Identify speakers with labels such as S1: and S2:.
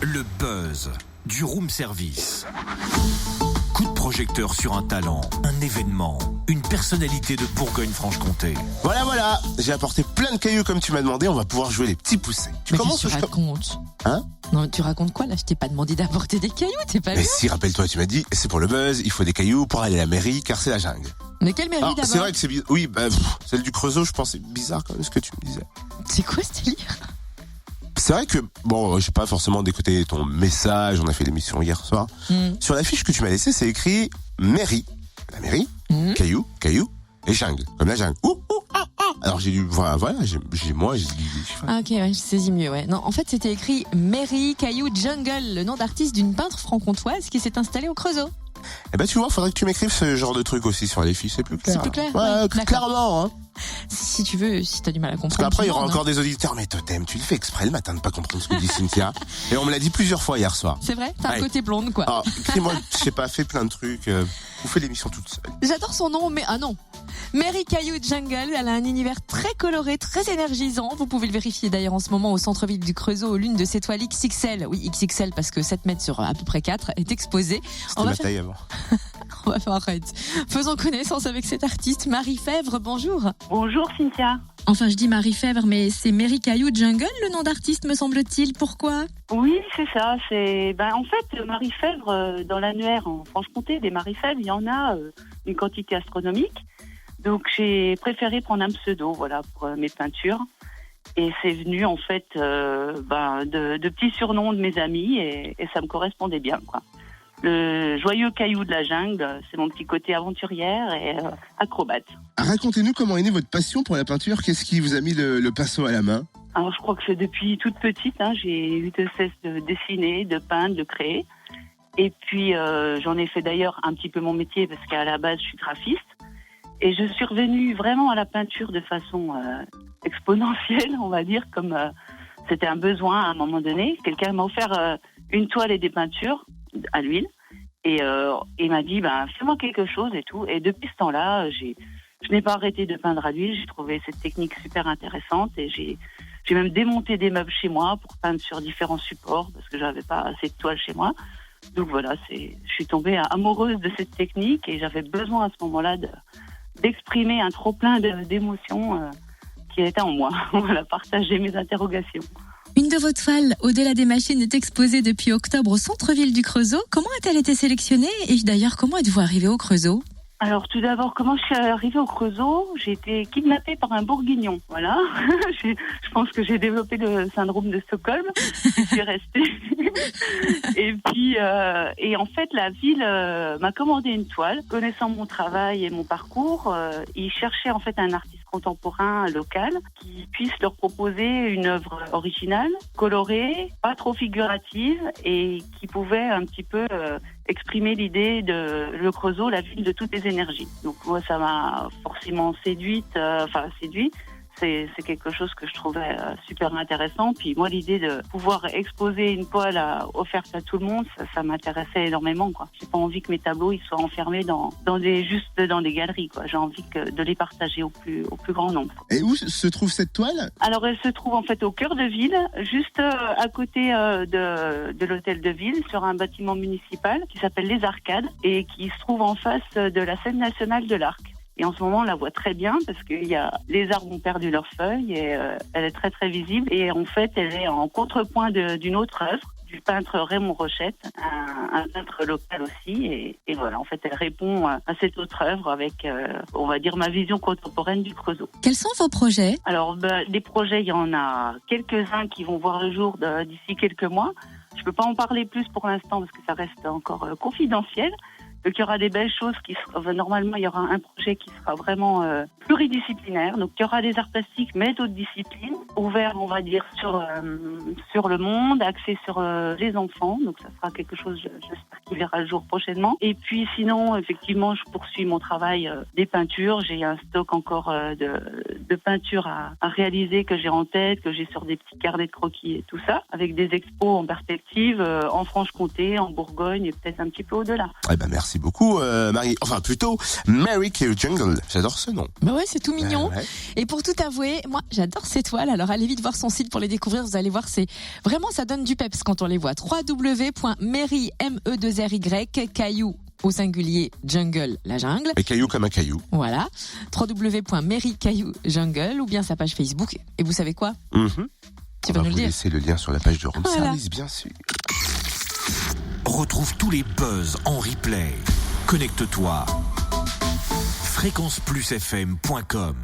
S1: Le buzz du room service. Coup de projecteur sur un talent, un événement, une personnalité de Bourgogne-Franche-Comté.
S2: Voilà, j'ai apporté plein de cailloux comme tu m'as demandé, on va pouvoir jouer les petits poussés.
S3: Mais qu'est-ce que tu racontes ?
S2: Hein ?
S3: Non, tu racontes quoi là ? Je t'ai pas demandé d'apporter des cailloux, t'es pas
S2: Mais
S3: vu ?
S2: si, rappelle-toi, tu m'as dit, c'est pour le buzz, il faut des cailloux pour aller à la mairie, car c'est la jungle.
S3: Mais quelle mairie
S2: Alors,
S3: d'abord ?
S2: c'est vrai que c'est bizarre. Oui, celle du Creusot, je pense, c'est bizarre quand même ce que tu me disais.
S3: C'est quoi ce délire ?
S2: C'est vrai que, bon, j'ai pas forcément d'écouter ton message, on a fait l'émission hier soir. Sur la fiche que tu m'as laissée, c'est écrit mairie. La mairie, caillou, et jungle, comme la jungle. Alors j'ai dû, voilà, j'ai dit.
S3: Ah ok, ouais, je saisis mieux, ouais. Non, en fait c'était écrit Mairie Caillou Jungle, le nom d'artiste d'une peintre franc-comtoise qui s'est installée au Creusot.
S2: Eh ben tu vois, faudrait que tu m'écrives ce genre de truc aussi sur les fiches, c'est plus clair.
S3: C'est plus clair,
S2: ouais,
S3: d'accord.
S2: clairement, hein.
S3: Si tu veux, si t'as du mal à comprendre.
S2: Parce qu'après il y aura
S3: demande,
S2: encore des auditeurs, mais Totem, tu le fais exprès le matin de pas comprendre ce que dit Cynthia. Et on me l'a dit plusieurs fois hier soir.
S3: C'est vrai ? T'as un côté blonde, quoi.
S2: Alors, écris-moi, je sais pas, fais plein de trucs, vous faites l'émission toute seule.
S3: J'adore son nom, mais ah non. Mairie Caillou Jungle, elle a un univers très coloré, très énergisant. Vous pouvez le vérifier d'ailleurs en ce moment au centre-ville du Creusot, l'une de ses toiles XXL. Oui, XXL parce que 7 mètres sur à peu près 4 est exposée.
S2: C'était ma taille avant.
S3: On va faire arrête. Faisons connaissance avec cette artiste, Marie Fèvre, bonjour.
S4: Bonjour Cynthia.
S3: Enfin, je dis Marie Fèvre, mais c'est Mairie Caillou Jungle, le nom d'artiste me semble-t-il. Pourquoi ?
S4: Oui, c'est ça. En fait, Marie Fèvre, dans l'annuaire en Franche-Comté, des Marie Fèvre, il y en a une quantité astronomique. Donc j'ai préféré prendre un pseudo, voilà, pour mes peintures. Et c'est venu en fait de petits surnoms de mes amis et ça me correspondait bien, quoi. Le joyeux caillou de la jungle, c'est mon petit côté aventurière et acrobate.
S2: Racontez-nous comment est née votre passion pour la peinture. Qu'est-ce qui vous a mis le pinceau à la main ?
S4: Alors je crois que c'est depuis toute petite, j'ai eu de cesse de dessiner, de peindre, de créer. Et puis j'en ai fait d'ailleurs un petit peu mon métier parce qu'à la base je suis graphiste. Et je suis revenue vraiment à la peinture de façon exponentielle, on va dire, comme c'était un besoin à un moment donné. Quelqu'un m'a offert une toile et des peintures à l'huile. Et il m'a dit, fais-moi quelque chose et tout. Et depuis ce temps-là, je n'ai pas arrêté de peindre à l'huile. J'ai trouvé cette technique super intéressante. Et j'ai même démonté des meubles chez moi pour peindre sur différents supports parce que j'avais pas assez de toile chez moi. Donc voilà, je suis tombée amoureuse de cette technique et j'avais besoin à ce moment-là d'exprimer un trop-plein d'émotions qui était en moi. Voilà, partager mes interrogations.
S3: Une de vos toiles, Au-delà des machines, est exposée depuis octobre au centre-ville du Creusot. Comment a-t-elle été sélectionnée ? Et d'ailleurs, comment êtes-vous arrivée au Creusot ?
S4: Alors tout d'abord, comment je suis arrivée au Creusot ? J'ai été kidnappée par un bourguignon, voilà. Je pense que j'ai développé le syndrome de Stockholm. Je suis restée. Et puis, et en fait, la ville m'a commandé une toile. Connaissant mon travail et mon parcours, ils cherchaient en fait un artiste contemporain local qui puisse leur proposer une œuvre originale, colorée, pas trop figurative et qui pouvait un petit peu exprimer l'idée de le Creusot, la ville de toutes les énergies. Donc moi, ça m'a forcément séduite. C'est quelque chose que je trouvais super intéressant. Puis moi, l'idée de pouvoir exposer une toile offerte à tout le monde, ça m'intéressait énormément, quoi. J'ai pas envie que mes tableaux ils soient enfermés dans des galeries, quoi. J'ai envie de les partager au plus grand nombre.
S2: Et où se trouve cette toile ?
S4: Alors, elle se trouve en fait au cœur de ville, juste à côté de l'hôtel de ville, sur un bâtiment municipal qui s'appelle Les Arcades et qui se trouve en face de la scène nationale de l'Arc. Et en ce moment, on la voit très bien parce que les arbres ont perdu leurs feuilles et elle est très très visible. Et en fait, elle est en contrepoint d'une autre œuvre du peintre Raymond Rochette, un peintre local aussi. Et voilà, en fait, elle répond à cette autre œuvre avec, on va dire, ma vision contemporaine du Creusot.
S3: Quels sont vos projets ?
S4: Alors, des projets, il y en a quelques-uns qui vont voir le jour d'ici quelques mois. Je peux pas en parler plus pour l'instant parce que ça reste encore confidentiel. Donc il y aura des belles choses normalement il y aura un projet qui sera vraiment pluridisciplinaire. Donc il y aura des arts plastiques mais d'autres disciplines, ouverts on va dire sur le monde, axé sur les enfants. Donc ça sera quelque chose j'espère qui verra le jour prochainement. Et puis sinon effectivement je poursuis mon travail des peintures. J'ai un stock encore de peintures à réaliser que j'ai en tête, que j'ai sur des petits carnets de croquis et tout ça, avec des expos en perspective en Franche-Comté, en Bourgogne et peut-être un petit peu au-delà.
S2: Eh ben merci. Merci beaucoup, Marie. Enfin, plutôt, Mary Caillou Jungle. J'adore ce nom.
S3: Bah ouais, c'est tout mignon.
S2: Ouais.
S3: Et pour tout avouer, moi, j'adore ces toiles. Alors, allez vite voir son site pour les découvrir. Vous allez voir, c'est vraiment, ça donne du peps quand on les voit. www.mary, M-E-2-R-Y, caillou au singulier, jungle, la jungle.
S2: Et caillou comme un caillou.
S3: Voilà. www.mary caillou jungle ou bien sa page Facebook. Et vous savez quoi?
S2: Tu
S3: Tu vas nous le
S2: vous
S3: dire.
S2: laisser le lien sur la page de Room
S3: Voilà.
S2: Service, bien sûr.
S1: Retrouve tous les buzz en replay. Connecte-toi. fréquenceplusfm.com